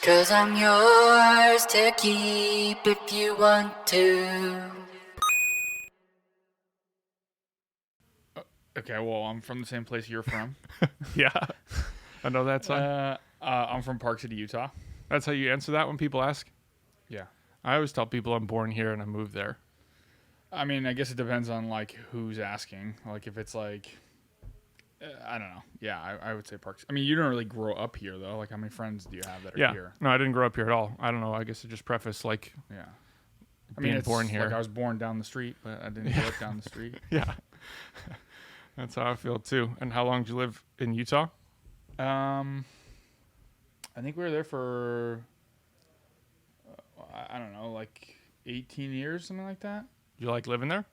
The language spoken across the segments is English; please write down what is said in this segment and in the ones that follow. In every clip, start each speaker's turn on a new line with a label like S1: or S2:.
S1: 'Cause I'm yours to keep if you want to.
S2: Okay, well, I'm from the same place you're from.
S3: Yeah, I know that song.
S2: I'm from Park City, Utah.
S3: That's how you answer that when people ask?
S2: Yeah.
S3: I always tell people I'm born here and I moved there.
S2: I mean, I guess it depends on, like, who's asking. Like, if it's, like, I don't know. Yeah, I would say Park. I mean, you don't really grow up here, though. Like, how many friends do you have that are here?
S3: No, I didn't grow up here at all. I don't know. I guess to just preface, like,
S2: Yeah. I
S3: being
S2: mean, it's
S3: born here.
S2: like I was born down the street, but I didn't grow up down the street.
S3: Yeah. That's how I feel, too. And how long did you live in Utah?
S2: I think we were there for, I don't know, like 18 years, something like that.
S3: Did you like living there?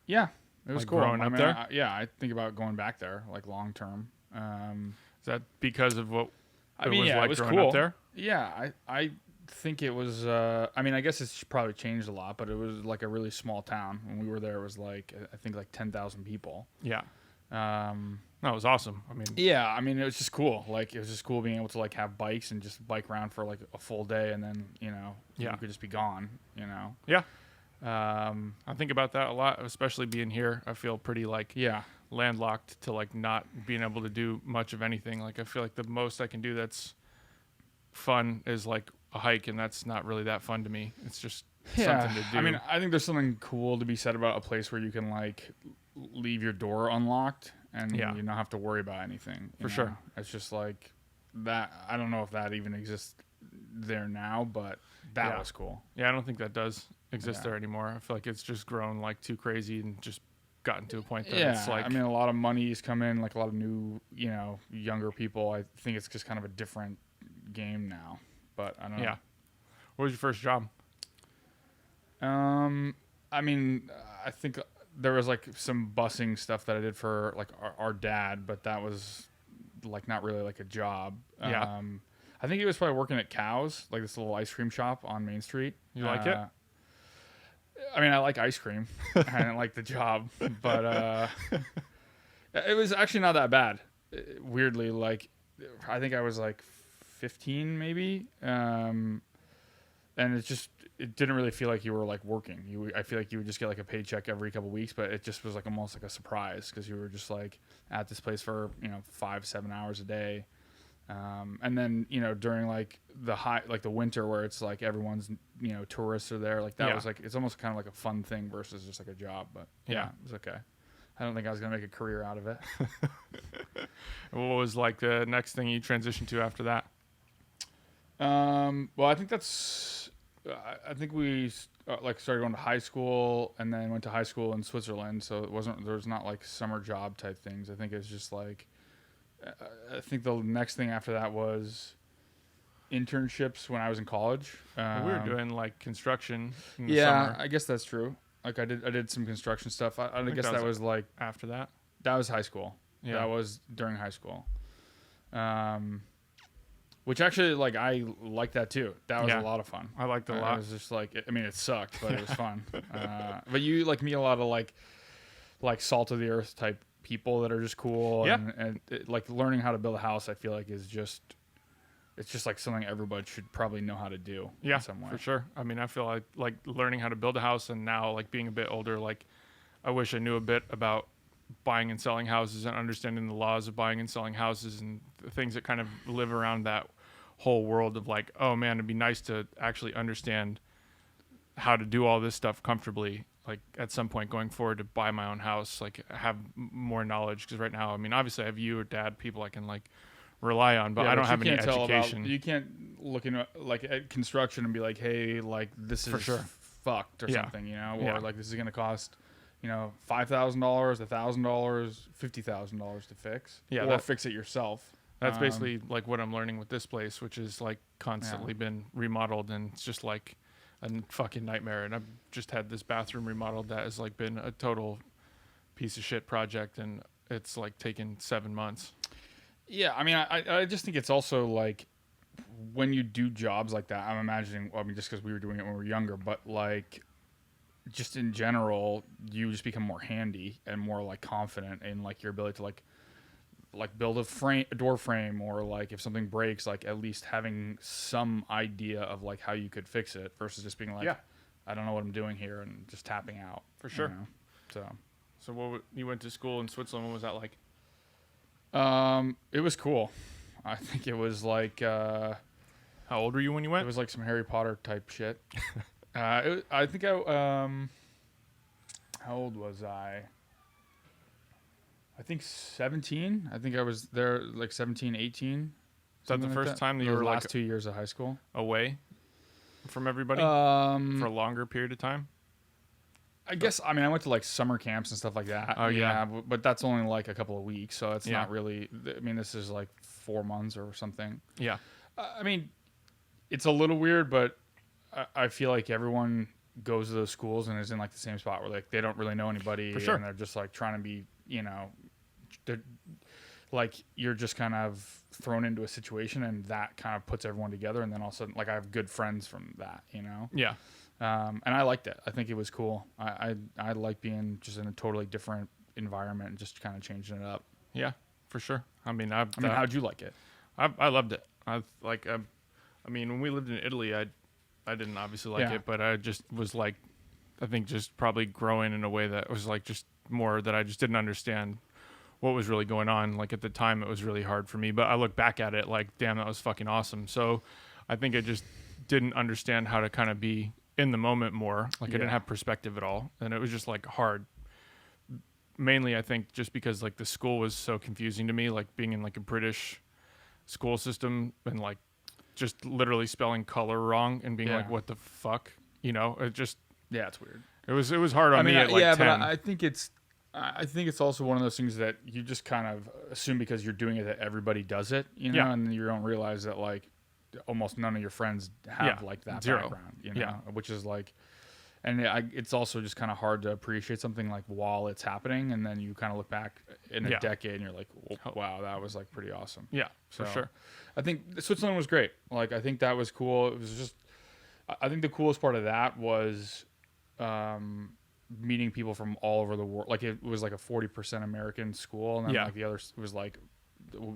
S2: Yeah, it was
S3: Like
S2: cool.
S3: growing up there?
S2: I think about going back there, like long term.
S3: Is that because of what
S2: I mean,
S3: it was
S2: yeah,
S3: like
S2: it was
S3: growing
S2: cool.
S3: up there?
S2: Yeah, I think it was. I mean, I guess it's probably changed a lot, but it was like a really small town. When we were there, it was like I think like 10,000 people.
S3: Yeah. No, it was awesome. I mean,
S2: Yeah, I mean, it was just cool. Like, it was just cool being able to like have bikes and just bike around for like a full day, and then you could just be gone.
S3: yeah. I think about that a lot, especially being here. I feel pretty like
S2: Yeah,
S3: landlocked to like not being able to do much of anything. Like I feel like the most I can do that's fun is like a hike, and that's not really that fun to me. It's just something to do.
S2: I mean, I think there's something cool to be said about a place where you can like leave your door unlocked and
S3: Yeah.
S2: you not have to worry about anything.
S3: For sure.
S2: It's just like that. I don't know if that even exists there now, but that
S3: Yeah.
S2: was cool.
S3: Yeah, I don't think that does exist
S2: Yeah.
S3: there anymore. I feel like it's just grown like too crazy and just gotten to a point that
S2: Yeah,
S3: it's like
S2: I mean, a lot of money's come in, like a lot of new, younger people. I think it's just kind of a different game now. But I don't know.
S3: yeah. What was your first job?
S2: I mean, I think there was like some busing stuff that I did for like our dad, but that was like not really like a job.
S3: Yeah.
S2: I think he was probably working at Cows, like this little ice cream shop on Main Street.
S3: You like it?
S2: I mean, I like ice cream. I didn't like the job, but it was actually not that bad. Weirdly, like I think I was like 15 maybe, and it didn't really feel like you were like working. I feel like you would just get like a paycheck every couple of weeks, but it just was like almost like a surprise because you were just like at this place for 5-7 hours a day. And then during like the winter where it's like everyone's tourists are there, like that
S3: Yeah.
S2: was like it's almost kind of like a fun thing versus just like a job. But
S3: Yeah.
S2: it was okay. I don't think I was gonna make a career out of it.
S3: What was like the next thing you transitioned to after that?
S2: Well, I think I think we like started going to high school and then went to high school in Switzerland. So there was not like summer job type things. I think it was just like I think the next thing after that was internships when I was in college.
S3: We were doing like construction in the
S2: Yeah,
S3: summer
S2: I guess that's true. Like I did some construction stuff. I
S3: think
S2: guess
S3: that
S2: that
S3: was
S2: was like
S3: after that.
S2: that was high school.
S3: Yeah.
S2: That was during high school. Which actually like I liked that too. That was
S3: Yeah.
S2: a lot of fun.
S3: I liked it a
S2: It
S3: lot.
S2: was just like I mean it sucked, but it was fun. But you like meet a lot of like salt of the earth type people that are just cool.
S3: Yeah.
S2: And like learning how to build a house, I feel like it's just like something everybody should probably know how to do.
S3: Yeah,
S2: in some way.
S3: for sure. I mean, I feel like learning how to build a house, and now like being a bit older, like I wish I knew a bit about buying and selling houses and understanding the laws of buying and selling houses and the things that kind of live around that whole world of like, oh man, it'd be nice to actually understand how to do all this stuff comfortably, like at some point going forward to buy my own house, like have more knowledge. Because right now, I mean, obviously I have you or dad, people I can like rely on, but I don't have any education.
S2: You can't look like at construction and be like, hey, like this is
S3: For sure.
S2: fucked or
S3: Yeah.
S2: something,
S3: Yeah.
S2: or like this is gonna cost $5,000, $1,000, $50,000 to fix,
S3: Yeah,
S2: or fix it yourself.
S3: That's basically like what I'm learning with this place, which is like constantly been remodeled, and it's just like a fucking nightmare. And I've just had this bathroom remodeled that has like been a total piece of shit project, and it's like taken 7 months.
S2: Yeah, I mean, I just think it's also like when you do jobs like that, I'm imagining, well, I mean, just because we were doing it when we were younger, but like just in general, you just become more handy and more like confident in like your ability to like like build a door frame, or like if something breaks, like at least having some idea of like how you could fix it versus just being like,
S3: Yeah.
S2: I don't know what I'm doing here, and just tapping out.
S3: For sure.
S2: You know?
S3: So you went to school in Switzerland. What was that like?
S2: It was cool. I think it was like
S3: How old were you when you went?
S2: it was like some Harry Potter type shit. I think how old was I? I think 17. I think I was there like 17, 18.
S3: Is that the
S2: something like
S3: first time that you
S2: Those
S3: were
S2: last
S3: like
S2: 2 years of high school?
S3: away from everybody for a
S2: Um,
S3: longer period of time?
S2: I guess I mean I went to like summer camps and stuff like that.
S3: Oh, yeah.
S2: But that's only like a couple of weeks, so it's
S3: Yeah.
S2: not really. I mean, this is like 4 months or something.
S3: Yeah.
S2: I mean, it's a little weird, but I feel like everyone goes to those schools and is in like the same spot where like they don't really know anybody,
S3: For sure.
S2: and they're just like trying to be, they're, like you're just kind of thrown into a situation, and that kind of puts everyone together, and then all of a sudden, like I have good friends from that,
S3: Yeah.
S2: and I liked it. I think it was cool. I like being just in a totally different environment and just kind of changing it up.
S3: Yeah. For sure. I mean,
S2: How'd you like it?
S3: I loved it. I mean, when we lived in Italy, I didn't obviously like
S2: Yeah.
S3: it, but I just was like, I think just probably growing in a way that was like just more that I just didn't understand what was really going on. Like at the time, it was really hard for me, but I look back at it like, damn, that was fucking awesome. So I think I just didn't understand how to kind of be in the moment more. Like I didn't have perspective at all, and it was just like hard. Mainly, I think just because like the school was so confusing to me, like being in like a British school system and like just literally spelling color wrong and being like, what the fuck? It just,
S2: Yeah, it's weird.
S3: it was hard on me at like 10.
S2: but I think it's also one of those things that you just kind of assume because you're doing it that everybody does it,
S3: Yeah.
S2: and you don't realize that like almost none of your friends have like that
S3: Zero.
S2: background,
S3: Yeah.
S2: which is like, and it's also just kind of hard to appreciate something like while it's happening, and then you kind of look back in a
S3: Yeah.
S2: decade and you're like, wow, that was like pretty awesome.
S3: Yeah, for
S2: So,
S3: sure.
S2: I think Switzerland was great. Like, I think that was cool. It was just, I think the coolest part of that was meeting people from all over the world. Like, it was like a 40% American school, and then
S3: Yeah.
S2: like the other was like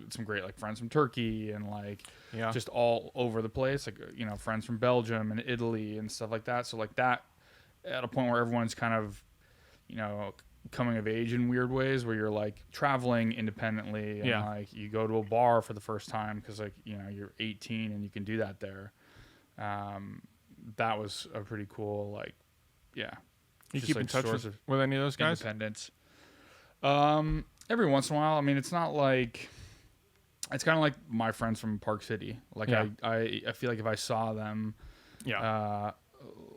S2: some great like friends from Turkey and like
S3: Yeah.
S2: just all over the place. Like, friends from Belgium and Italy and stuff like that. So like that, at a point where everyone's kind of, coming of age in weird ways, where you're like traveling independently and like you go to a bar for the first time because like you're 18 and you can do that there. That was a pretty cool
S3: You
S2: just,
S3: keep
S2: like,
S3: in touch
S2: source
S3: with,
S2: of
S3: with any of those guys?
S2: independence. Every once in a while. I mean, it's not like, it's kind of like my friends from Park City. Like
S3: Yeah.
S2: I feel like if I saw them,
S3: Yeah.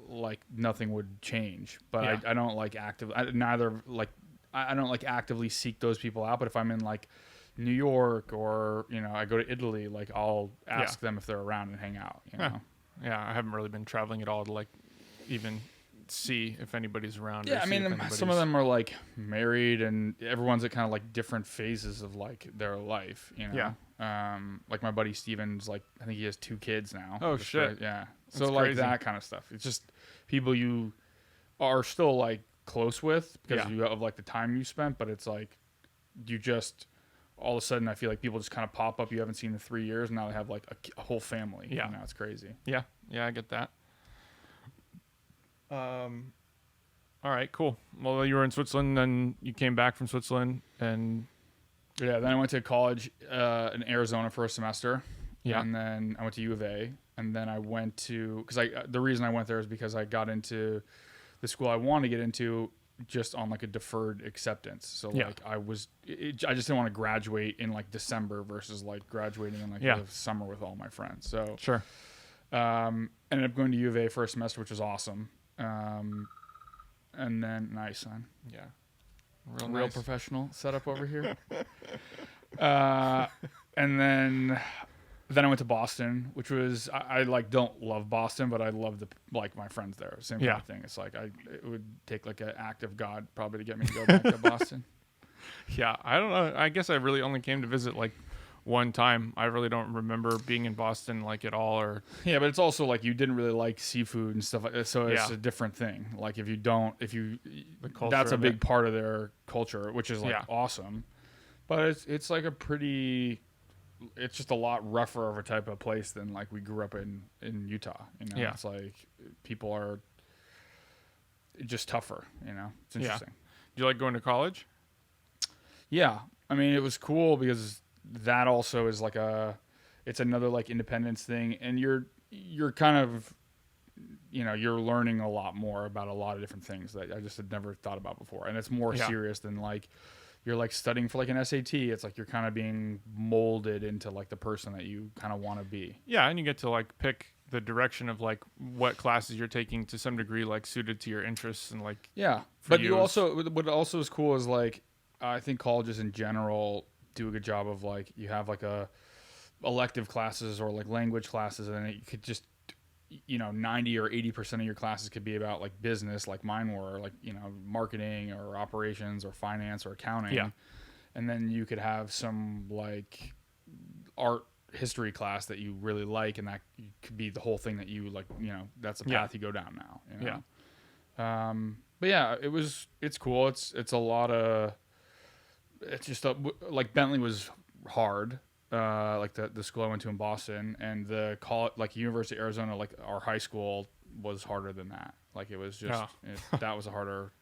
S2: like nothing would change, but
S3: Yeah.
S2: I don't like I don't like actively seek those people out. But if I'm in like New York or I go to Italy, like I'll ask them if they're around and hang out.
S3: Yeah, I haven't really been traveling at all to like even see if anybody's around. or
S2: Yeah, I
S3: see
S2: mean,
S3: if
S2: some of
S3: anybody's-
S2: them are like married, and everyone's at kind of like different phases of like their life.
S3: Yeah.
S2: Like my buddy Steven's like, I think he has 2 kids now.
S3: Oh,
S2: That's
S3: shit.
S2: great. Yeah.
S3: That's
S2: So like
S3: crazy.
S2: that kind of stuff. It's just people you are still like close with because
S3: Yeah.
S2: you have like the time you spent, but it's like you just all of a sudden I feel like people just kind of pop up you haven't seen in 3 years, and now they have like a whole family.
S3: Yeah.
S2: It's crazy.
S3: Yeah, I get that. All right, cool. Well, you were in Switzerland, then you came back from Switzerland, and
S2: Yeah. Then I went to college in Arizona for a semester.
S3: Yeah.
S2: And then I went to U of A, and then I went to, the reason I went there is because I got into the school I wanted to get into just on like a deferred acceptance. So
S3: Yeah.
S2: like I just didn't want to graduate in like December versus like graduating in like
S3: Yeah.
S2: the summer with all my friends. So
S3: sure.
S2: ended up going to U of A for a semester, which was awesome. And then nice, son.
S3: Yeah,
S2: Real
S3: nice.
S2: professional setup over here. And then I went to Boston, which was I like don't love Boston, but I love like my friends there. Same kind
S3: Yeah.
S2: of thing. It's like it would take like an act of God probably to get me to go back to Boston.
S3: Yeah, I don't know. I guess I really only came to visit like one time. I really don't remember being in Boston like at all. Or
S2: Yeah, but it's also like you didn't really like seafood and stuff like that, so it's
S3: Yeah.
S2: a different thing. Like
S3: culture
S2: that's a
S3: of
S2: big
S3: it.
S2: part of their culture, which is like
S3: Yeah.
S2: awesome. But it's like a pretty, it's just a lot rougher of a type of place than like we grew up in Utah. You know,
S3: Yeah.
S2: it's like people are just tougher. You know, it's interesting.
S3: Do you like going to college?
S2: Yeah, I mean, it was cool because that also is like it's another like independence thing, and you're kind of, you know, you're learning a lot more about a lot of different things that I just had never thought about before, and it's more serious than like you're like studying for like an SAT. It's like you're kind of being molded into like the person that you kind of want to be.
S3: Yeah, and you get to like pick the direction of like what classes you're taking to some degree, like suited to your interests and like.
S2: Yeah, but you also, what also is cool is like, I think colleges in general do a good job of like, you have like a elective classes or like language classes, and then you could just, you know, 90 or 80% of your classes could be about like business, like mine were, like, you know, marketing or operations or finance or accounting.
S3: Yeah.
S2: And then you could have some like art history class that you really like, and that could be the whole thing that you like, you know, that's the path you go down now, you know?
S3: Yeah.
S2: But yeah, it's cool. It's a lot of, it's just like Bentley was hard. Like the school I went to in Boston, and the like University of Arizona, like our high school was harder than that. Like it was just, that was a harder,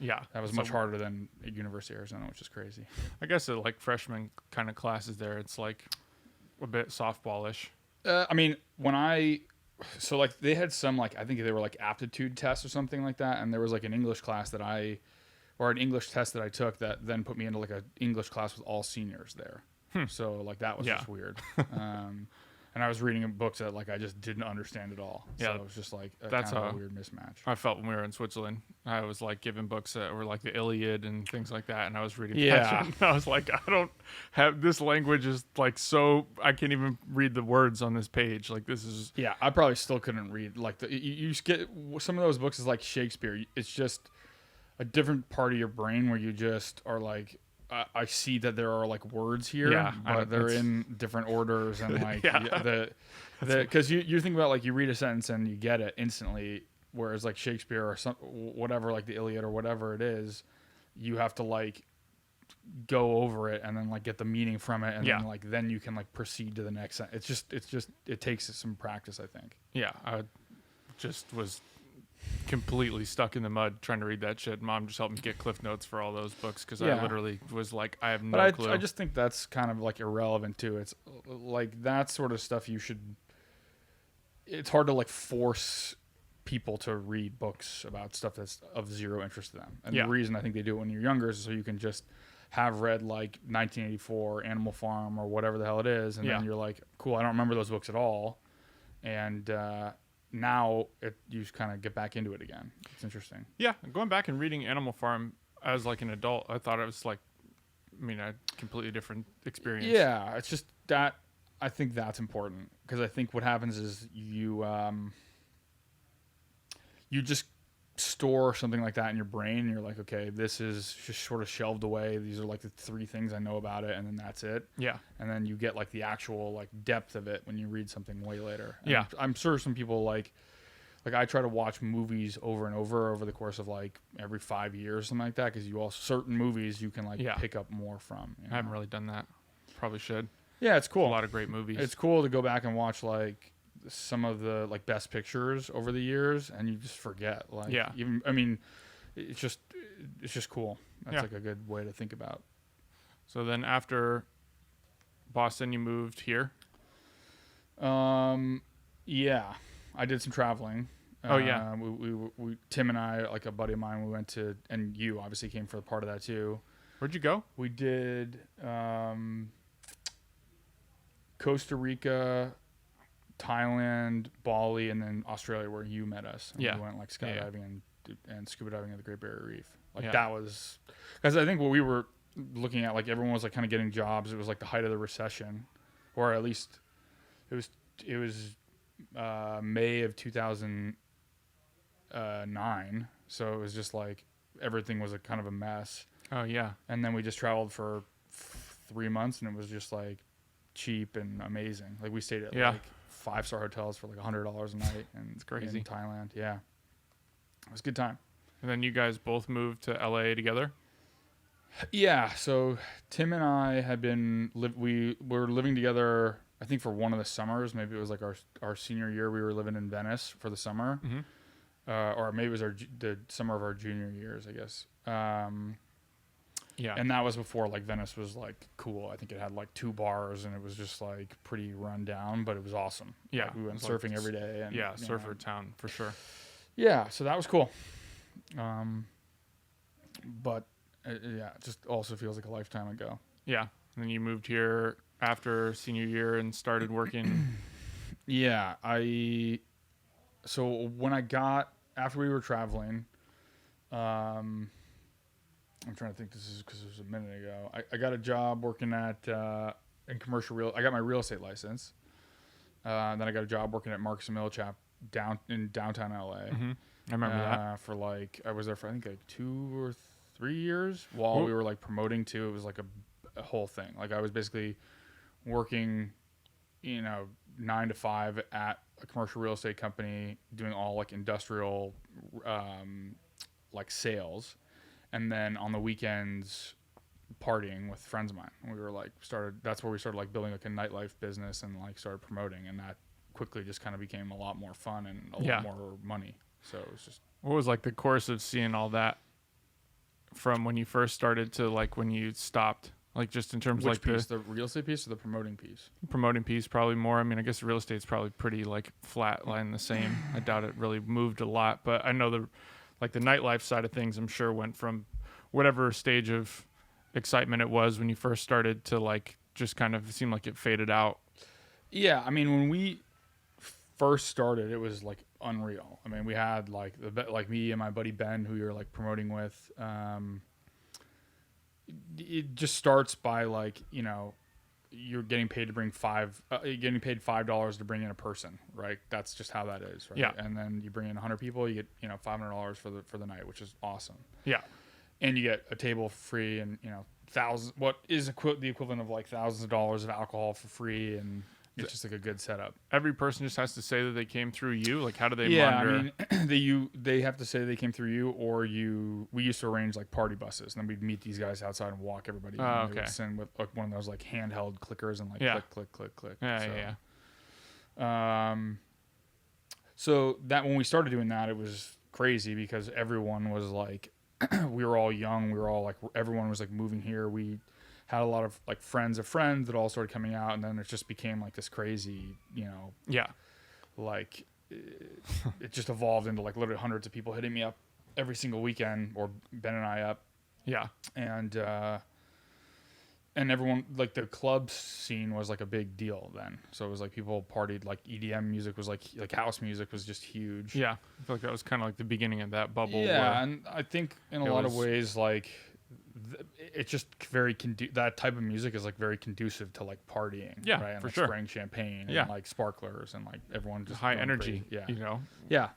S3: Yeah.
S2: that was much harder than University of Arizona, which is crazy.
S3: I guess the like freshman kind of classes there, it's like a bit softballish.
S2: I mean, so like they had some like, I think they were like aptitude tests or something like that, and there was like an English class or an English test that I took that then put me into like an English class with all seniors there. So like that was just weird. And I was reading books that like I just didn't understand at all. So it was just like
S3: that's
S2: kind of a weird mismatch.
S3: I felt when we were in Switzerland. I was like given books that were like the Iliad and things like that, and I was reading.
S2: Yeah.
S3: And I was like, I don't have this language is like so I can't even read the words on this page. Like this is.
S2: Yeah, I probably still couldn't read like you just get some of those books is like Shakespeare. It's just a different part of your brain where you just are like, I see that there are like words here, but they're in different orders, and like because you think about like you read a sentence and you get it instantly, whereas like Shakespeare or whatever, like the Iliad or whatever it is, you have to like go over it and then like get the meaning from it, and then you can like proceed to the next sentence. It takes some practice, I think.
S3: Yeah, I just was completely stuck in the mud trying to read that shit. Mom just helped me get Cliff Notes for all those books because I literally was like, I have no clue.
S2: I just think that's kind of like irrelevant too. It's like that sort of stuff it's hard to like force people to read books about stuff that's of zero interest to them. And the reason I think they do it when you're younger is so you can just have read like 1984, Animal Farm, or whatever the hell it is, and then you're like, cool, I don't remember those books at all. And now you just kind of get back into it again. It's interesting.
S3: Yeah, going back and reading Animal Farm as like an adult, I thought it was like, I mean, a completely different experience.
S2: Yeah, it's just that I think that's important, because I think what happens is you just store something like that in your brain, and you're like, okay, this is just sort of shelved away. These are like the 3 things I know about it, and then that's it.
S3: Yeah.
S2: And then you get like the actual like depth of it when you read something way later. And
S3: yeah.
S2: I'm sure some people like I try to watch movies over and over the course of like every 5 years, something like that, because certain movies you can like pick up more from. You know?
S3: I haven't really done that. Probably should.
S2: Yeah, it's cool.
S3: A lot of great movies.
S2: It's cool to go back and watch like some of the like best pictures over the years, and you just forget. Like, even I mean, it's just cool. That's like a good way to think about.
S3: So then after Boston, you moved here.
S2: Yeah, I did some traveling. We Tim and I, like a buddy of mine, we went to, and you obviously came for the part of that too.
S3: Where'd you go?
S2: We did Costa Rica, Thailand, Bali, and then Australia, where you met us. And we went like skydiving and scuba diving at the Great Barrier Reef. Like that was, because I think what we were looking at, like everyone was like kind of getting jobs. It was like the height of the recession, or at least it was May of 2009. So it was just like everything was a kind of a mess.
S3: Oh yeah.
S2: And then we just traveled for 3 months, and it was just like cheap and amazing. Like we stayed at like 5-star hotels for like $100 a night, and
S3: it's crazy.
S2: In Thailand. Yeah, it was a good time.
S3: And then you guys both moved to LA together.
S2: Yeah, so Tim and I had we were living together. I think for one of the summers, maybe it was like our senior year. We were living in Venice for the summer,
S3: Mm-hmm.
S2: or maybe it was the summer of our junior years, I guess.
S3: Yeah.
S2: And that was before like Venice was like cool. I think it had like 2 bars, and it was just like pretty run down, but it was awesome.
S3: Yeah.
S2: Like, we went
S3: It's
S2: surfing
S3: like,
S2: every day, and
S3: yeah,
S2: you
S3: surfer
S2: know.
S3: town for sure.
S2: Yeah, so that was cool. But yeah, it just also feels like a lifetime ago.
S3: Yeah. And then you moved here after senior year and started working.
S2: Yeah, so when I got after we were traveling, I'm trying to think. This is because it was a minute ago. I got a job working at in commercial real. I got my real estate license. Then I got a job working at Marcus and Millichap in downtown LA.
S3: Mm-hmm. I remember that.
S2: For like I was there for I think like 2 or 3 years while we were like promoting too. It was like a whole thing. Like I was basically working, 9 to 5 at a commercial real estate company, doing all like industrial, like sales, and then on the weekends partying with friends of mine. We were like that's where we started like building like a nightlife business and like started promoting, and that quickly just kind of became a lot more fun and a lot more money. So it was just.
S3: What was like the course of seeing all that from when you first started to like when you stopped? Like just in terms of
S2: Which
S3: like
S2: piece, the real estate piece or the promoting piece?
S3: the promoting piece, probably more. I mean, I guess real estate's probably pretty like flat line the same. I doubt it really moved a lot, but I know the nightlife side of things, I'm sure went from whatever stage of excitement it was when you first started to like just kind of seemed like it faded out.
S2: Yeah, I mean, when we first started, it was like unreal. I mean, we had like like me and my buddy Ben, who you're like promoting with. It just starts by like you're getting paid to bring you're getting paid $5 to bring in a person, right? That's just how that is, right?
S3: Yeah.
S2: And then you bring in 100 people, you get $500 for the night, which is awesome.
S3: Yeah.
S2: And you get a table for free, and thousands, what is the equivalent of like thousands of dollars of alcohol for free, and it's just like a good setup.
S3: Every person just has to say that they came through you. Like, how do they
S2: I
S3: monitor?
S2: mean, they have to say they came through you, or we used to arrange like party buses, and then we'd meet these guys outside and walk everybody in.
S3: Oh,
S2: They would
S3: okay.
S2: send with like one of those like handheld clickers and like
S3: Yeah.
S2: click, click, click, click.
S3: Yeah,
S2: So,
S3: yeah.
S2: So that when we started doing that, it was crazy because everyone was like, we were all young. We were all like, everyone was like moving here. We had a lot of like friends of friends that all started coming out, and then it just became like this crazy,
S3: Yeah.
S2: like it just evolved into like literally hundreds of people hitting me up every single weekend, or Ben and I up,
S3: Yeah.
S2: and everyone, like the club scene was like a big deal then. So it was like people partied, like EDM music was like house music was just huge.
S3: Yeah. I feel like that was kind of like the beginning of that bubble.
S2: Yeah,
S3: where
S2: and I think in a
S3: it
S2: lot of
S3: was-
S2: ways, like it's just very that type of music is like very conducive to like partying.
S3: Yeah,
S2: right? And
S3: for
S2: like
S3: sure.
S2: spraying champagne
S3: Yeah.
S2: and like sparklers and like everyone just
S3: high
S2: going
S3: energy.
S2: crazy. Yeah,
S3: You know?
S2: yeah.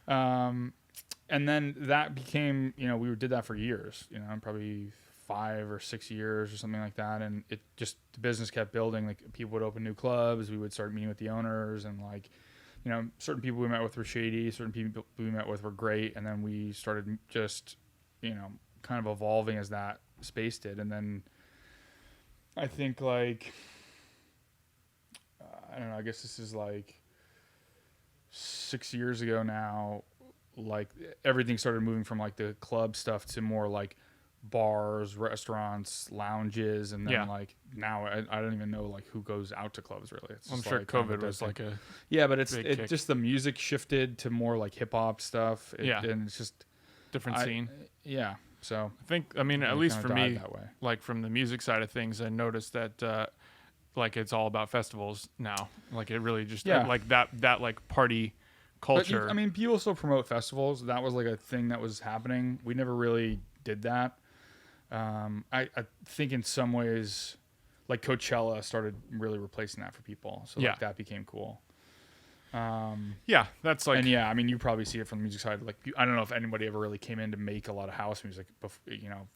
S2: And then that became, we did that for years, probably 5 or 6 years or something like that. And it just, the business kept building. Like people would open new clubs. We would start meeting with the owners, and like, certain people we met with were shady. Certain people we met with were great. And then we started just, kind of evolving as that space did. And then I think like, I don't know, I guess this is like 6 years ago now, like everything started moving from like the club stuff to more like bars, restaurants, lounges, and then
S3: Yeah.
S2: like now I don't even know like who goes out to clubs really. It's
S3: I'm
S2: just
S3: sure
S2: like kind of a
S3: COVID
S2: dead
S3: was
S2: thing.
S3: like a
S2: Yeah, but it's
S3: big
S2: it
S3: kick.
S2: just the music shifted to more like hip hop stuff.
S3: Yeah.
S2: And it's just
S3: different scene.
S2: Yeah, so
S3: I think, I mean, at
S2: it
S3: least
S2: kinda
S3: for
S2: died
S3: me,
S2: that way.
S3: like from the music side of things, I noticed that like it's all about festivals now. Like it really just
S2: Yeah.
S3: like that like party
S2: But
S3: culture.
S2: I mean, people still promote festivals. That was like a thing that was happening. We never really did that. I think in some ways, like Coachella started really replacing that for people. So
S3: Yeah.
S2: like that became cool.
S3: yeah, that's like
S2: And yeah, I mean, you probably see it from the music side. Like, I don't know if anybody ever really came in to make a lot of house music,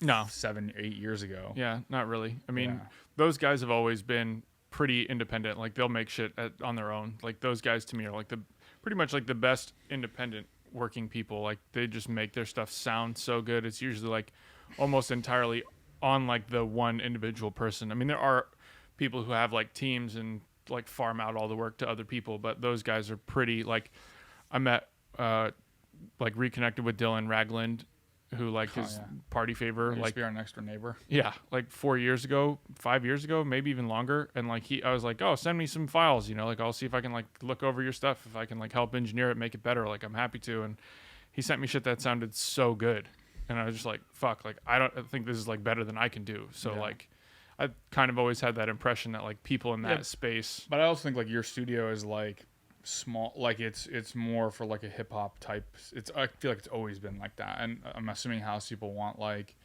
S3: No.
S2: 7, 8 years ago.
S3: yeah, not really. I mean,
S2: Yeah.
S3: those guys have always been pretty independent. Like they'll make shit on their own. Like those guys to me are like pretty much like the best independent working people. Like they just make their stuff sound so good. It's usually like almost entirely on like the one individual person. I mean, there are people who have like teams and like farm out all the work to other people, but those guys are pretty like, I met like reconnected with Dylan Ragland, who like his party favor,
S2: Used
S3: like
S2: to be our next door neighbor.
S3: yeah, like 4 years ago, 5 years ago, maybe even longer. And like I was like, oh, send me some files, you know, like I'll see if I can like look over your stuff, if I can like help engineer it, make it better. Like I'm happy to. And he sent me shit that sounded so good, and I was just like, fuck, like I think this is like better than I can do. So like, I kind of always had that impression that like people in that space.
S2: But I also think like your studio is like small, like it's more for like a hip hop type. I feel like it's always been like that, and I'm assuming house people want like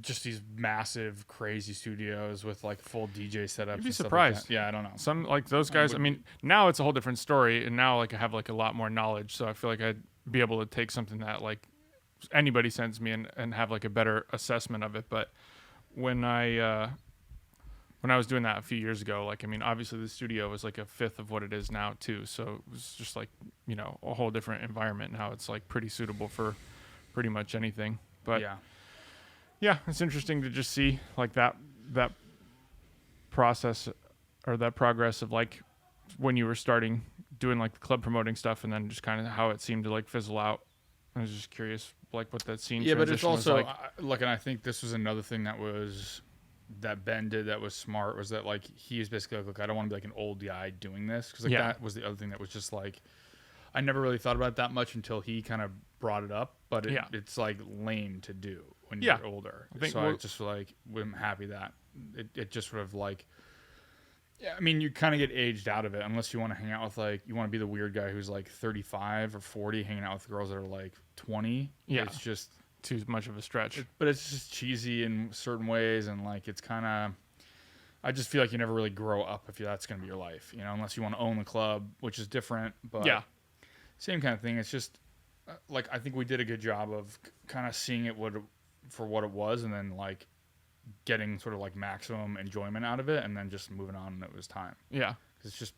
S2: just these massive crazy studios with like full DJ setups.
S3: You'd be
S2: and stuff
S3: surprised.
S2: like that. Yeah, I don't know.
S3: Some like those guys. I mean, now it's a whole different story, and now like I have like a lot more knowledge, so I feel like I'd be able to take something that like anybody sends me and have like a better assessment of it. But when I was doing that a few years ago, like I mean, obviously the studio was like a fifth of what it is now too, so it was just like, you know, a whole different environment. Now it's like pretty suitable for pretty much anything. But yeah, it's interesting to just see like that process or that progress of like when you were starting doing like the club promoting stuff, and then just kind of how it seemed to like fizzle out. I was just curious like what that scene transition
S2: but it's also
S3: was like.
S2: and I think this was another thing that Ben did that was smart, was that like he was basically like, look, I don't want to be like an old guy doing this, because like that was the other thing that was just like, I never really thought about it that much until he kind of brought it up, but it's like lame to do when you're older. I just like, I'm happy that it just sort of like, I mean, you kind of get aged out of it unless you want to hang out with like, you want to be the weird guy who's like 35 or 40 hanging out with girls that are like 20. It's just
S3: too much of a stretch.
S2: But it's just cheesy in certain ways, and like it's kind of, I just feel like you never really grow up if that's going to be your life, you know, unless you want to own the club, which is different. But same kind of thing. It's just like, I think we did a good job of kind of seeing it for what it was, and then like getting sort of like maximum enjoyment out of it, and then just moving on when it was time. Yeah. 'Cause it's just,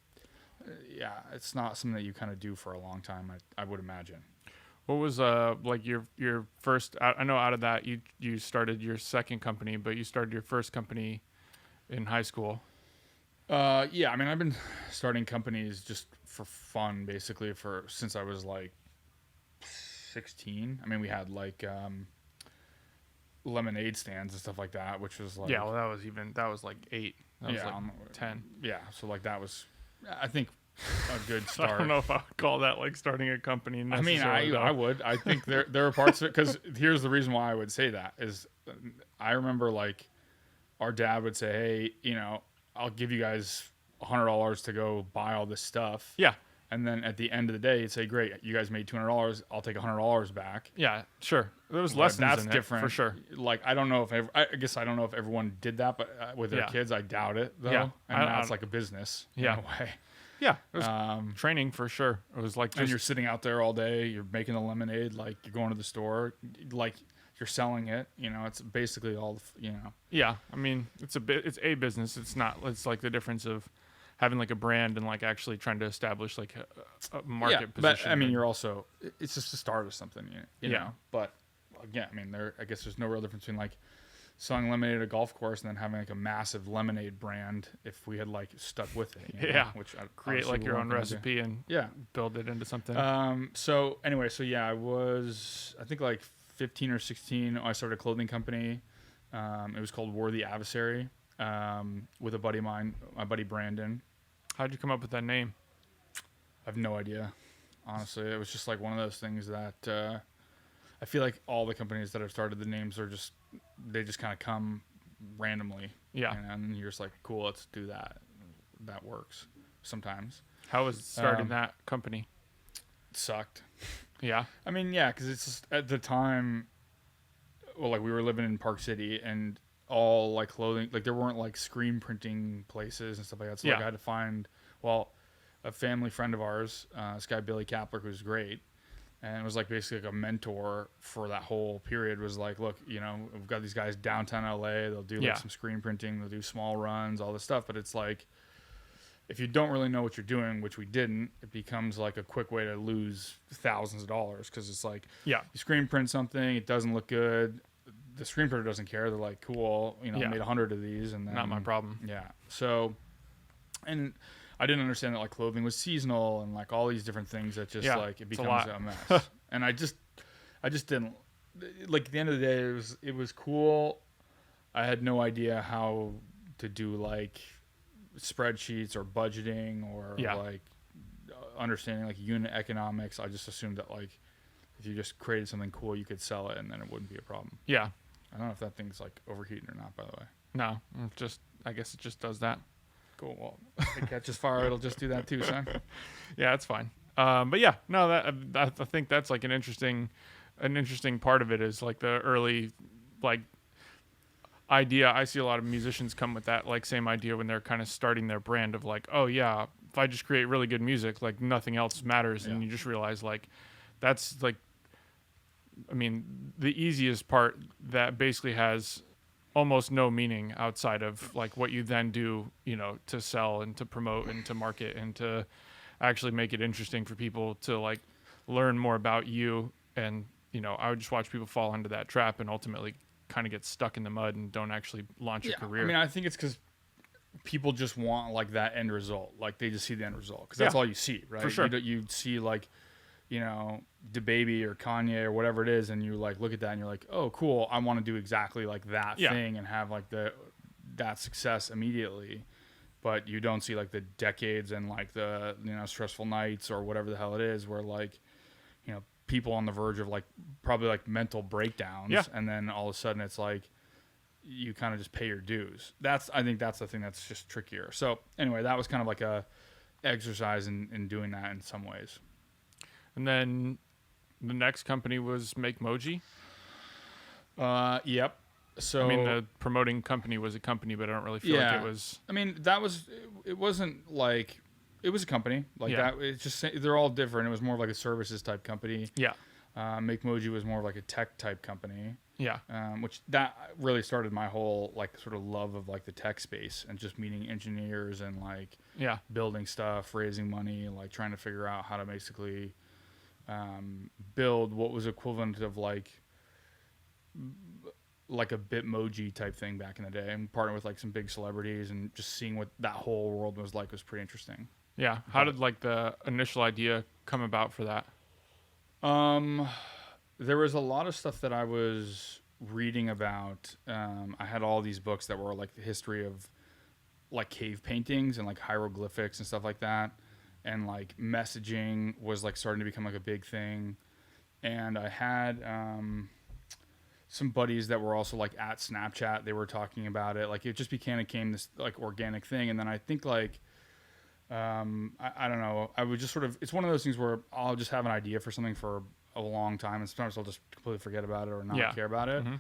S2: it's not something that you kind of do for a long time, I would imagine.
S3: What was like your first? I know out of that you started your second company, but you started your first company in high school.
S2: I mean, I've been starting companies just for fun, basically, since I was like 16. I mean, we had like lemonade stands and stuff like that, which was like,
S3: well, that was like 8. That was like 10.
S2: Yeah, so like that was, I think, a good start.
S3: I don't know if I would call that like starting a company.
S2: I mean, I would. I think there are parts of it, because here's the reason why I would say that is, I remember like our dad would say, hey, you know, I'll give you guys $100 to go buy all this stuff. Yeah. And then at the end of the day, he'd say, great, you guys made $200. I'll take $100 back.
S3: Yeah, sure. There was lessons
S2: that's
S3: in
S2: different
S3: it, for sure.
S2: Like, I don't know if I guess I don't know if everyone did that, but with their kids, I doubt it though.
S3: Yeah.
S2: And now it's like a business in a way.
S3: Yeah, it was training for sure. It was like,
S2: and you're sitting out there all day. You're making the lemonade, like you're going to the store, like you're selling it. You know, it's basically all. You know.
S3: Yeah, I mean, it's a business. It's not. It's like the difference of having like a brand and like actually trying to establish like a market position.
S2: But I mean, you're also. It's just the start of something. You know. But again, I mean, I guess there's no real difference between like selling lemonade at a golf course and then having like a massive lemonade brand if we had like stuck with it. You know, which I'd
S3: create like your own recipe and build it into something.
S2: So anyway, I was, I think like 15 or 16, I started a clothing company. It was called War the Adversary, with a buddy of mine, my buddy Brandon.
S3: How'd you come up with that name?
S2: I have no idea. Honestly, it was just like one of those things that I feel like all the companies that I've started, the names are just, they just kind of come randomly. Yeah. And you're just like, cool, let's do that. That works sometimes.
S3: How was starting that company?
S2: It sucked.
S3: Yeah.
S2: I mean, yeah, because it's just, at the time, well, like we were living in Park City, and all like clothing, like there weren't like screen printing places and stuff like that. So like I had to find, a family friend of ours, this guy Billy Kapler, who's great. And it was like basically like a mentor for that whole period. Was like, look, you know, we've got these guys downtown LA. They'll do like some screen printing. They'll do small runs, all this stuff. But it's like, if you don't really know what you're doing, which we didn't, it becomes like a quick way to lose thousands of dollars. Because it's like, you screen print something, it doesn't look good. the screen printer doesn't care. They're like, cool, I made 100 of these, and then,
S3: Not my problem.
S2: Yeah. So, and I didn't understand that like clothing was seasonal and like all these different things that just like it becomes a mess. And I just didn't like. At the end of the day, it was cool. I had no idea how to do like spreadsheets or budgeting or like understanding like unit economics. I just assumed that like if you just created something cool, you could sell it and then it wouldn't be a problem.
S3: Yeah.
S2: I don't know if that thing's like overheating or not, by the way.
S3: No, I guess it just does that.
S2: Cool. Well, if it catches fire, it'll just do that too, son.
S3: Yeah, it's fine. But yeah, no, I think that's like an interesting part of it is like the early like idea. I see a lot of musicians come with that like same idea when they're kind of starting their brand of like, oh yeah, if I just create really good music, like nothing else matters. And you just realize like that's like, I mean, the easiest part that basically has almost no meaning outside of like what you then do, to sell and to promote and to market and to actually make it interesting for people to like learn more about you. And, I would just watch people fall into that trap and ultimately kind of get stuck in the mud and don't actually launch a career.
S2: I mean, I think it's because people just want like that end result. Like they just see the end result because that's all you see, right?
S3: For sure.
S2: You see like, DaBaby or Kanye or whatever it is, and you like look at that and you're like, oh, cool, I want to do exactly like that thing and have like that success immediately. But you don't see like the decades and like the stressful nights or whatever the hell it is, where like people on the verge of like probably like mental breakdowns, and then all of a sudden it's like you kind of just pay your dues. I think that's the thing that's just trickier. So anyway, that was kind of like a exercise in doing that in some ways.
S3: And then the next company was MakeMoji.
S2: Yep. So
S3: I mean, the promoting company was a company, but I don't really feel like it was.
S2: I mean, it wasn't like it was a company like that. It's just they're all different. It was more of like a services type company.
S3: Yeah.
S2: MakeMoji was more of like a tech type company.
S3: Yeah.
S2: Which that really started my whole like sort of love of like the tech space and just meeting engineers and like building stuff, raising money, like trying to figure out how to basically build what was equivalent of like a Bitmoji type thing back in the day, and partner with like some big celebrities and just seeing what that whole world was like was pretty interesting.
S3: Yeah. How did like the initial idea come about for that?
S2: There was a lot of stuff that I was reading about. I had all these books that were like the history of like cave paintings and like hieroglyphics and stuff like that. And like messaging was like starting to become like a big thing. And I had some buddies that were also like at Snapchat. They were talking about it. Like it just became this like organic thing. And then I think like, I don't know, I would just sort of, it's one of those things where I'll just have an idea for something for a long time. And sometimes I'll just completely forget about it or not care about it.
S3: Mm-hmm.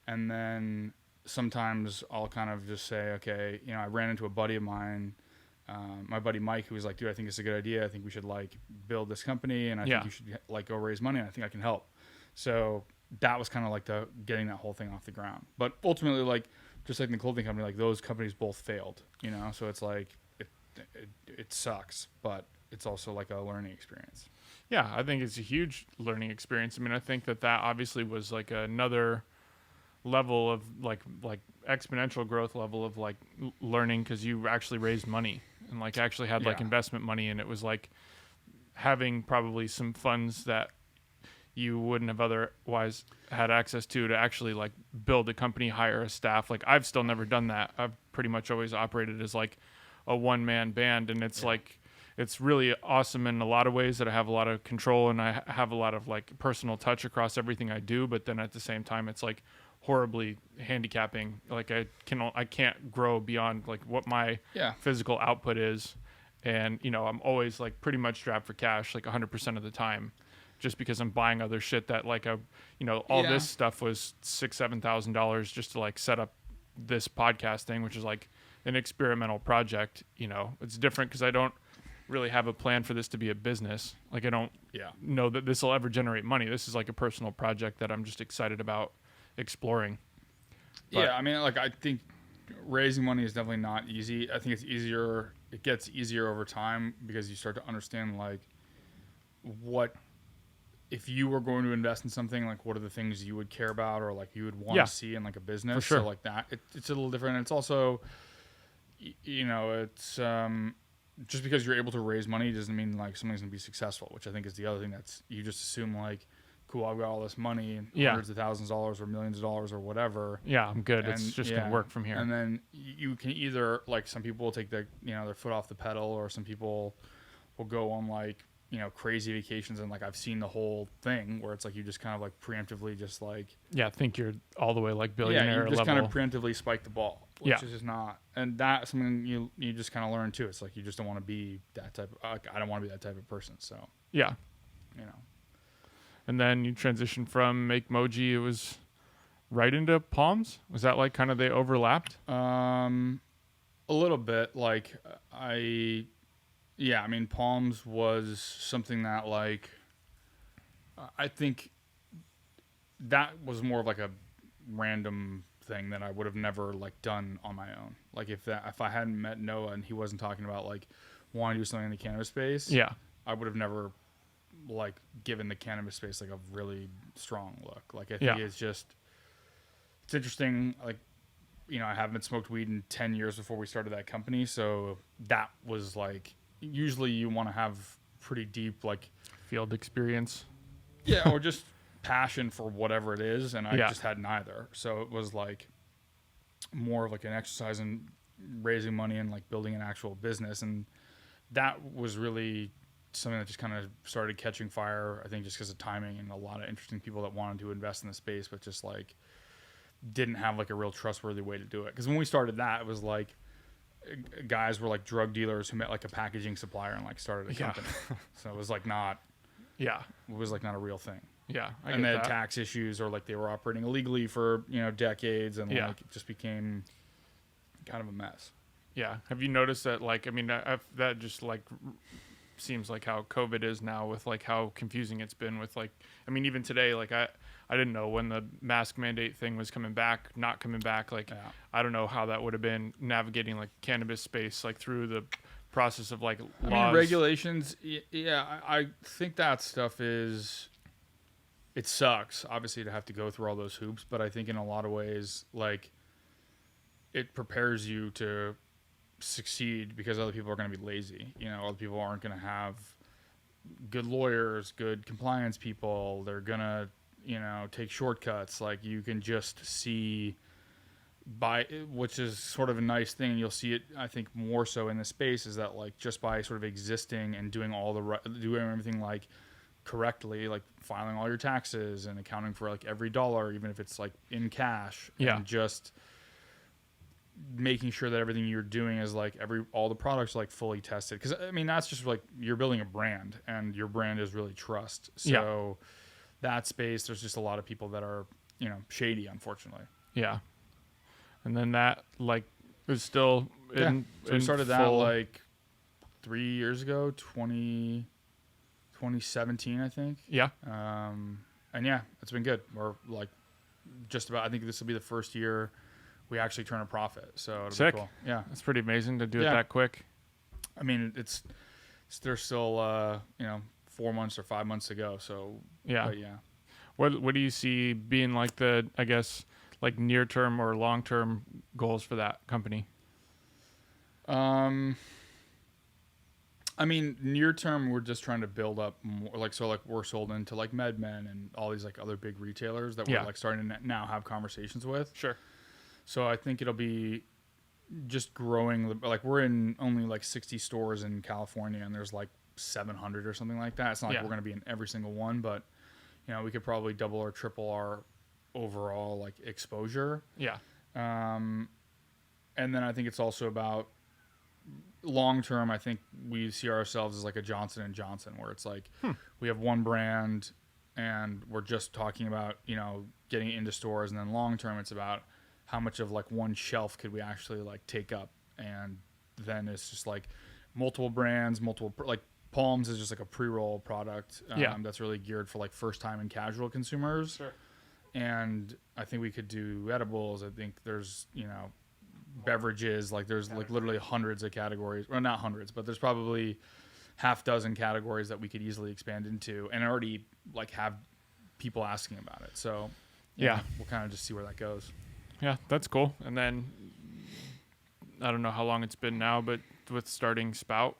S2: And then sometimes I'll kind of just say, okay, I ran into a buddy of mine, my buddy Mike, who was like, dude, I think it's a good idea. I think we should like build this company, and I think you should like go raise money, and I think I can help. So that was kind of like the getting that whole thing off the ground. But ultimately, like just like in the clothing company, like those companies both failed, so it's like it sucks, but it's also like a learning experience.
S3: Yeah, I think it's a huge learning experience. I mean, I think that obviously was like another level of like exponential growth level of like learning, because you actually raised money and like actually had like investment money, and it was like having probably some funds that you wouldn't have otherwise had access to actually like build a company, hire a staff. Like I've still never done that. I've pretty much always operated as like a one-man band, and it's like it's really awesome in a lot of ways that I have a lot of control and I have a lot of like personal touch across everything I do, but then at the same time it's like horribly handicapping. Like I can't grow beyond like what my physical output is, and I'm always like pretty much strapped for cash like 100% of the time, just because I'm buying other shit that like this stuff was $6,000-$7,000 just to like set up this podcast thing, which is like an experimental project. It's different because I don't really have a plan for this to be a business. Like I don't know that this will ever generate money. This is like a personal project that I'm just excited about exploring. But
S2: I mean, like I think raising money is definitely not easy. I think it's easier. It gets easier over time because you start to understand like what if you were going to invest in something, like what are the things you would care about or like you would want to see in like a business.
S3: For sure.
S2: So like that, it's a little different. It's also, it's just because you're able to raise money doesn't mean like something's gonna be successful, which I think is the other thing that's you just assume like, cool, I've got all this money and hundreds of thousands of dollars or millions of dollars or whatever.
S3: Yeah, I'm good. It's just gonna work from here.
S2: And then you can either like some people will take their foot off the pedal, or some people will go on like crazy vacations, and like I've seen the whole thing where it's like you just kind of like preemptively just like
S3: think you're all the way like billionaire
S2: you just
S3: level.
S2: kind of preemptively spike the ball, which is just not, and that's something you just kind of learn too. It's like you just don't want to be that type of I don't want to be that type of person. So
S3: and then you transitioned from Make Moji. It was right into Palms. Was that like kind of they overlapped?
S2: A little bit. Like I mean, Palms was something that like I think that was more of like a random thing that I would have never like done on my own. Like if I hadn't met Noah and he wasn't talking about like wanting to do something in the cannabis space, I would have never like given the cannabis space like a really strong look. Like I think it's interesting. Like I haven't smoked weed in 10 years before we started that company, so that was like. Usually you want to have pretty deep like
S3: field experience
S2: or just passion for whatever it is, and I just had neither, so it was like more of like an exercise in raising money and like building an actual business, and that was really something that just kind of started catching fire, I think just because of timing and a lot of interesting people that wanted to invest in the space but just like didn't have like a real trustworthy way to do it. Because when we started that, it was like guys were like drug dealers who met like a packaging supplier and like started a company. So it was like not a real thing. And they had tax issues, or like they were operating illegally for decades, and like it just became kind of a mess.
S3: Have you noticed that like that just like seems like how COVID is now, with like how confusing it's been with like even today, like I didn't know when the mask mandate thing was not coming back. Like, I don't know how that would have been navigating like cannabis space, like through the process of like laws.
S2: Regulations. I think that stuff it sucks, obviously, to have to go through all those hoops, but I think in a lot of ways, like, it prepares you to succeed because other people are going to be lazy. Other people aren't going to have good lawyers, good compliance people. They're going to take shortcuts. Like you can just see which is sort of a nice thing. You'll see it, I think, more so in the space, is that like just by sort of existing and doing doing everything like correctly, like filing all your taxes and accounting for like every dollar, even if it's like in cash, and just making sure that everything you're doing is like all the products are like fully tested. Because that's just like you're building a brand, and your brand is really trust. So that space, there's just a lot of people that are shady, unfortunately.
S3: And then that like is still
S2: so we started that like 3 years ago, 2017, I think. And it's been good. We're like just about, I think this will be the first year we actually turn a profit, so it'll be cool.
S3: It's pretty amazing to do it that quick.
S2: There's still 4 months or 5 months to go, so
S3: What do you see being like the, I guess, like near term or long term goals for that company?
S2: Near term, we're just trying to build up more. Like we're sold into like MedMen and all these like other big retailers that we're like starting to now have conversations with.
S3: Sure.
S2: So I think it'll be just growing. Like we're in only like 60 stores in California, and there's like 700 or something like that. It's not like we're going to be in every single one, but we could probably double or triple our overall like exposure. And then I think it's also about long term. I think we see ourselves as like a Johnson and Johnson, where it's like we have one brand and we're just talking about getting into stores, and then long term it's about how much of like one shelf could we actually like take up, and then it's just like multiple brands, like Palms is just like a pre-roll product that's really geared for like first time and casual consumers.
S3: Sure.
S2: And I think we could do edibles. I think there's beverages, like there's like literally hundreds of categories, well, not hundreds, but there's probably half dozen categories that we could easily expand into, and already like have people asking about it. So
S3: Yeah.
S2: we'll kind of just see where that goes.
S3: Yeah, that's cool. And then I don't know how long it's been now, but with starting Spout.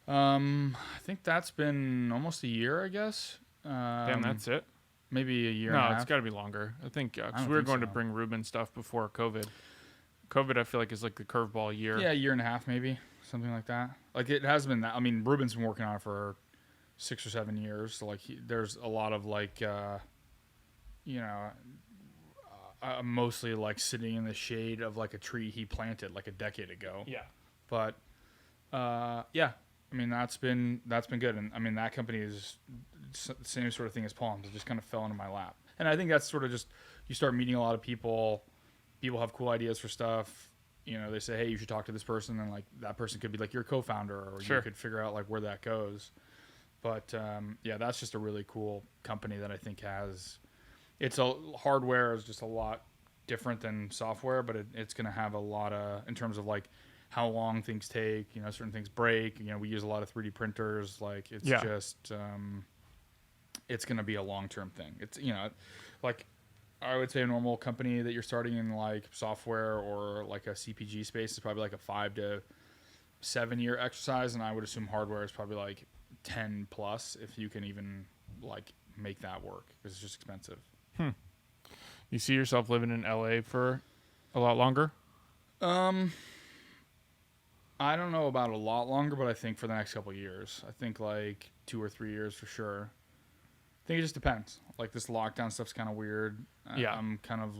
S2: I think that's been almost a year, I guess.
S3: Damn, that's it.
S2: Maybe a year.
S3: No,
S2: and a
S3: it's
S2: half.
S3: got to be longer. I think
S2: I
S3: because
S2: don't
S3: we were
S2: think
S3: going to
S2: so.
S3: bring Ruben stuff before COVID. COVID, I feel like, is like the curveball year.
S2: Yeah, a year and a half, maybe something like that. Like it has been that. I mean, Ruben's been working on it for 6 or 7 years. So like, there's a lot of like, mostly like sitting in the shade of like a tree he planted like a decade ago.
S3: Yeah.
S2: But yeah, I mean that's been good, and I mean that company is the same sort of thing as Palms. It just kind of fell into my lap, and I think that's sort of just you start meeting a lot of people. People have cool ideas for stuff. You know, they say, hey, you should talk to this person, and like that person could be like your co-founder, or
S3: Sure.
S2: you could figure out like where that goes. But yeah, that's just a really cool company that I think has. It's a hardware is just a lot different than software, but it's going to have a lot of in terms of like how long things take. You know, certain things break. You know, we use a lot of 3D printers. Like it's just it's going to be a long-term thing. It's like I would say a normal company that you're starting in like software or like a CPG space is probably like a 5 to 7 year exercise, and I would assume hardware is probably like 10 plus if you can even like make that work because it's just expensive.
S3: You see yourself living in LA for a lot longer?
S2: I don't know about a lot longer, but I think for the next couple of years. I think like 2 or 3 years for sure. I think it just depends. Like this lockdown stuff's kind of weird.
S3: Yeah.
S2: I'm kind of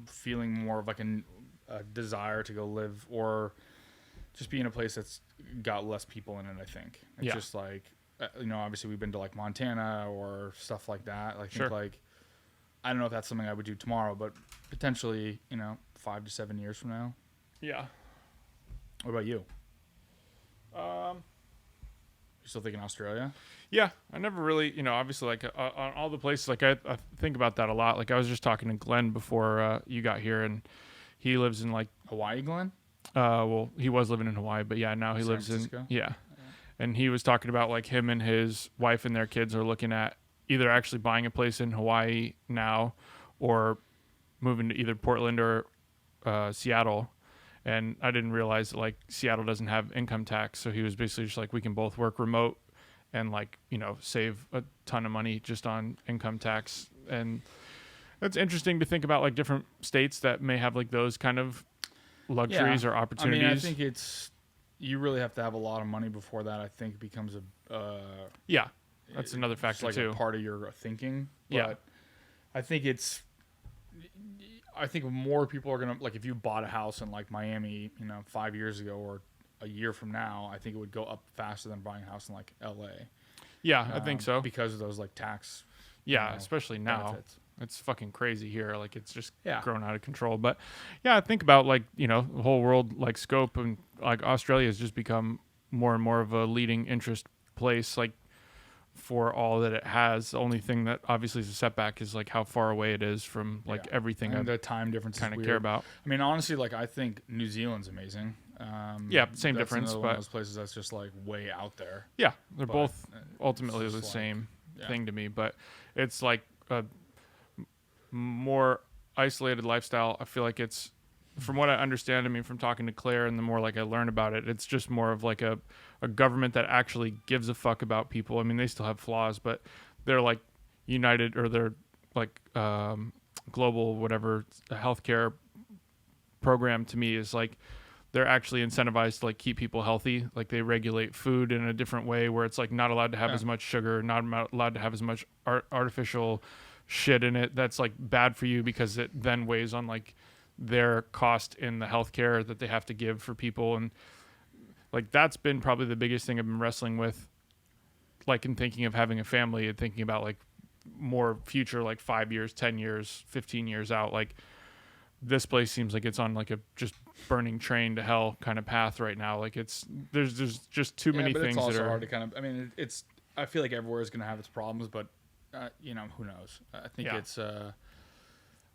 S2: feeling more of like a desire to go live or just be in a place that's got less people in it, I think. It's just like, obviously we've been to like Montana or stuff like that. I think like, I don't know if that's something I would do tomorrow, but potentially, 5 to 7 years from now.
S3: Yeah.
S2: What about you? You still thinking Australia?
S3: Yeah, I never really, obviously, like on all the places, like I think about that a lot. Like I was just talking to Glenn before you got here, and he lives in like
S2: Hawaii, Glenn?
S3: well, he was living in Hawaii, but yeah, now he
S2: San
S3: lives
S2: Francisco?
S3: in and he was talking about like him and his wife and their kids are looking at either actually buying a place in Hawaii now, or moving to either Portland or Seattle. And I didn't realize that like Seattle doesn't have income tax, so he was basically just like, we can both work remote and like save a ton of money just on income tax. And it's interesting to think about like different states that may have like those kind of luxuries or opportunities.
S2: I mean, I think you really have to have a lot of money before that I think becomes
S3: that's another factor
S2: like
S3: too.
S2: A part of your thinking. But
S3: Yeah.
S2: I think more people are gonna like if you bought a house in like Miami, 5 years ago or a year from now, I think it would go up faster than buying a house in like LA.
S3: Yeah, I think so.
S2: Because of those like tax.
S3: Especially now.
S2: Benefits.
S3: It's fucking crazy here. Like it's just
S2: Yeah.
S3: grown out of control. But yeah, I think about like, the whole world like scope, and like Australia has just become more and more of a leading interest place, like for all that it has. The only thing that obviously is a setback is like how far away it is from like everything
S2: and
S3: I
S2: the time difference
S3: kind
S2: is
S3: of
S2: weird.
S3: care about.
S2: I mean, honestly, like I think New Zealand's amazing.
S3: Same
S2: that's
S3: difference,
S2: another one
S3: but
S2: of those places that's just like way out there.
S3: yeah, they're
S2: But
S3: both ultimately
S2: it's
S3: the
S2: just
S3: same
S2: yeah.
S3: thing to me, but it's like a more isolated lifestyle. I feel like it's, from what I understand, I mean, from talking to Claire and the more like I learn about it, it's just more of like a government that actually gives a fuck about people. I mean, they still have flaws, but they're like united, or they're like global, whatever, healthcare program to me is like, they're actually incentivized to like keep people healthy. Like they regulate food in a different way where it's like not allowed to have as much sugar, not allowed to have as much artificial shit in it that's like bad for you, because it then weighs on like their cost in the healthcare that they have to give for people. And like that's been probably the biggest thing I've been wrestling with, like in thinking of having a family and thinking about like more future, like 5 years, 10 years, 15 years out. Like this place seems like it's on like a just burning train to hell kind of path right now. Like there's just too many
S2: but
S3: things
S2: it's also
S3: that are
S2: hard to kind of. I mean, I feel like everywhere is going to have its problems, but who knows? I think it's.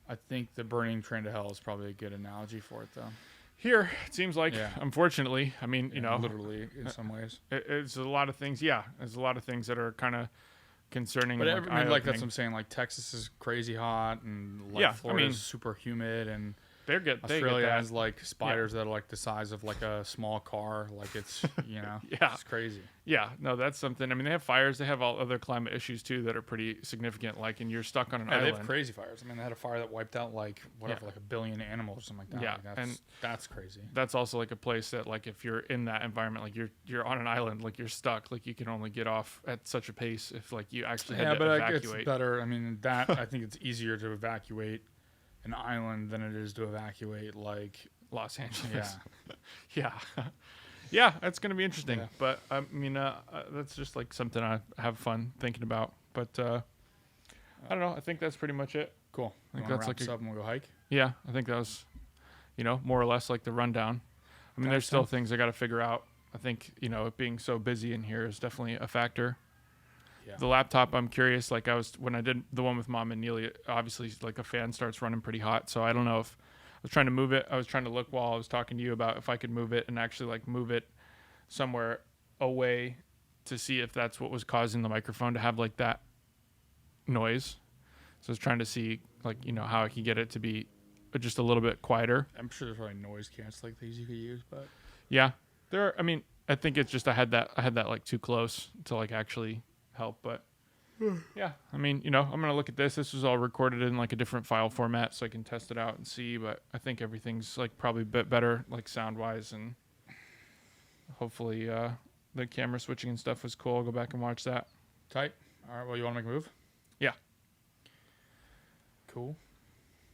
S2: I think the burning train to hell is probably a good analogy for it, though.
S3: Here, it seems like,
S2: Yeah.
S3: unfortunately, I mean,
S2: literally in some ways.
S3: it's a lot of things. Yeah, there's a lot of things that are kind of concerning.
S2: But
S3: and,
S2: I mean, like that's what
S3: eye-opening.
S2: I'm saying. Like Texas is crazy hot, and like
S3: Yeah, I
S2: Florida
S3: mean,
S2: is super humid, and
S3: They get
S2: Australia
S3: that.
S2: has like spiders that are like the size of like a small car. Like it's
S3: Yeah.
S2: it's crazy.
S3: Yeah, no, that's something. I mean, they have fires. They have all other climate issues too that are pretty significant. Like, and you're stuck on an
S2: Yeah, they
S3: island.
S2: have crazy fires. I mean, they had a fire that wiped out like whatever,
S3: Yeah.
S2: like 1 billion animals or something like that.
S3: Yeah,
S2: Like,
S3: and
S2: that's crazy.
S3: That's also like a place that, like, if you're in that environment, like you're on an island, like you're stuck, like you can only get off at such a pace if like you actually had
S2: Yeah,
S3: to
S2: but
S3: evacuate.
S2: it's better. I mean, that I think it's easier to evacuate an island than it is to evacuate like
S3: Los
S2: yeah.
S3: Angeles. Yeah. Yeah, that's going to be interesting.
S2: Yeah.
S3: But I mean, that's just like something I have fun thinking about. But I don't know. I think that's pretty much it.
S2: Cool.
S3: I think
S2: You wanna
S3: that's
S2: wrap
S3: like
S2: this up and we'll go hike.
S3: Yeah, I think that was, more or less like the rundown. I mean, there's still things I got to figure out. I think, it being so busy in here is definitely a factor.
S2: Yeah.
S3: The laptop, I'm curious. Like when I did the one with Mom and Neely, obviously like a fan starts running pretty hot. So I don't know if I was trying to move it. I was trying to look while I was talking to you about if I could move it and actually like move it somewhere away to see if that's what was causing the microphone to have like that noise. So I was trying to see like, how I could get it to be just a little bit quieter.
S2: I'm sure there's probably noise canceling things you could use, but
S3: Yeah, I mean, I think it's just I had that like too close to like actually help, but yeah, I mean, I'm gonna look at this. This was all recorded in like a different file format, so I can test it out and see. But I think everything's like probably a bit better, like sound wise, and hopefully the camera switching and stuff was cool. I'll go back and watch that.
S2: tight. All right. Well, you want to make a move?
S3: Yeah.
S2: Cool.